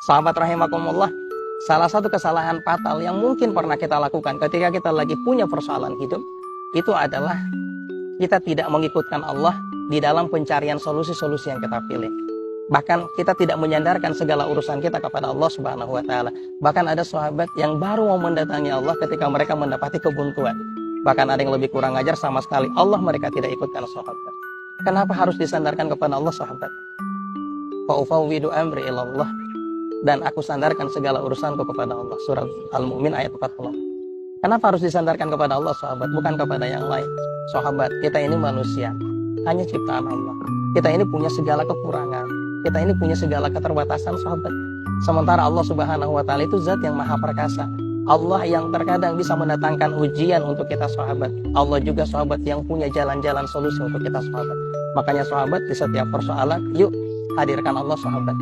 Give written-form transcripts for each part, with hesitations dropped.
Sahabat rahimakumullah, salah satu kesalahan fatal yang mungkin pernah kita lakukan ketika kita lagi punya persoalan hidup, itu adalah kita tidak mengikutkan Allah di dalam pencarian solusi-solusi yang kita pilih. Bahkan kita tidak menyandarkan segala urusan kita kepada Allah Subhanahu wa taala. Bahkan ada sahabat yang baru mau mendatangi Allah ketika mereka mendapati kebuntuan. Bahkan ada yang lebih kurang ajar sama sekali, Allah mereka tidak ikutkan sahabat. Kenapa harus disandarkan kepada Allah sahabat? Fa ufawwidu amri ilallah, dan aku sandarkan segala urusanku kepada Allah. Surat Al-Mu'min ayat 40. Kenapa harus disandarkan kepada Allah sahabat, bukan kepada yang lain? Sahabat, kita ini manusia, hanya ciptaan Allah. Kita ini punya segala kekurangan, kita ini punya segala keterbatasan sahabat. Sementara Allah Subhanahu wa taala itu zat yang maha perkasa. Allah yang terkadang bisa mendatangkan ujian untuk kita sahabat. Allah juga sahabat yang punya jalan-jalan solusi untuk kita sahabat. Makanya sahabat, di setiap persoalan, yuk hadirkan Allah sahabat.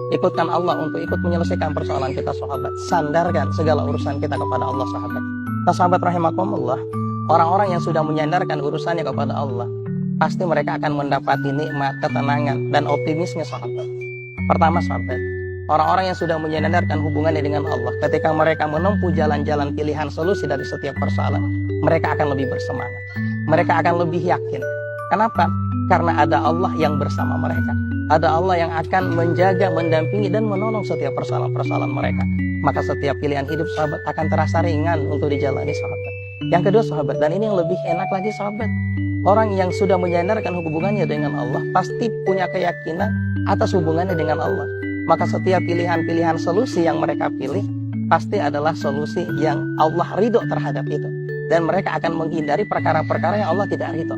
Ikutkan Allah untuk ikut menyelesaikan persoalan kita sahabat. Sandarkan segala urusan kita kepada Allah sahabat. Nah sahabat rahimakumullah, orang-orang yang sudah menyandarkan urusannya kepada Allah, pasti mereka akan mendapati nikmat, ketenangan, dan optimisme sahabat. Pertama sahabat, orang-orang yang sudah menyandarkan hubungannya dengan Allah, ketika mereka menempuh jalan-jalan pilihan solusi dari setiap persoalan, mereka akan lebih bersemangat. Mereka akan lebih yakin. Kenapa? Karena ada Allah yang bersama mereka. Ada Allah yang akan menjaga, mendampingi, dan menolong setiap persoalan-persoalan mereka. Maka setiap pilihan hidup sahabat akan terasa ringan untuk dijalani sahabat. Yang kedua sahabat, dan ini yang lebih enak lagi sahabat, orang yang sudah menyandarkan hubungannya dengan Allah pasti punya keyakinan atas hubungannya dengan Allah. Maka setiap pilihan-pilihan solusi yang mereka pilih pasti adalah solusi yang Allah ridho terhadap itu. Dan mereka akan menghindari perkara-perkara yang Allah tidak ridho.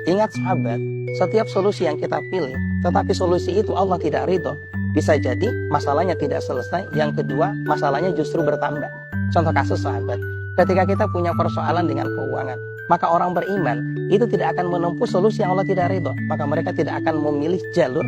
Ingat sahabat, setiap solusi yang kita pilih, tetapi solusi itu Allah tidak ridho, bisa jadi masalahnya tidak selesai. Yang kedua, masalahnya justru bertambah. Contoh kasus sahabat, ketika kita punya persoalan dengan keuangan, maka orang beriman itu tidak akan menempuh solusi yang Allah tidak ridho. Maka mereka tidak akan memilih jalur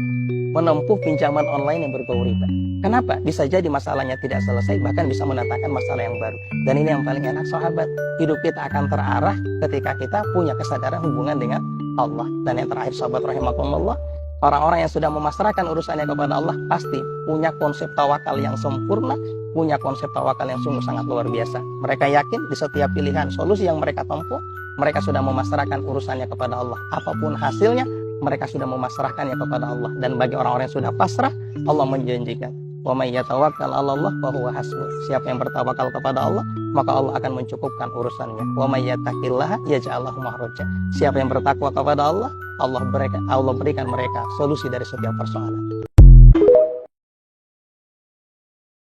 menempuh pinjaman online yang berbau riba. Kenapa? Bisa jadi masalahnya tidak selesai, bahkan bisa mendatangkan masalah yang baru. Dan ini yang paling enak sahabat, hidup kita akan terarah ketika kita punya kesadaran hubungan dengan Allah. Dan yang terakhir sahabat rahimakumullah, orang-orang yang sudah memasrahkan urusannya kepada Allah pasti punya konsep tawakal yang sempurna, punya konsep tawakal yang sungguh sangat luar biasa. Mereka yakin di setiap pilihan solusi yang mereka tempuh, mereka sudah memasrahkan urusannya kepada Allah. Apapun hasilnya, mereka sudah memasrahkannya kepada Allah. Dan bagi orang-orang yang sudah pasrah, Allah menjanjikan, wa may yatawakkal 'alallah fa huwa hasbuh. Siapa yang bertawakal kepada Allah, maka Allah akan mencukupkan urusannya. Wa may yattaqillaha yaj'al lahu makhraja. Siapa yang bertakwa kepada Allah, Allah berikan mereka solusi dari setiap persoalan.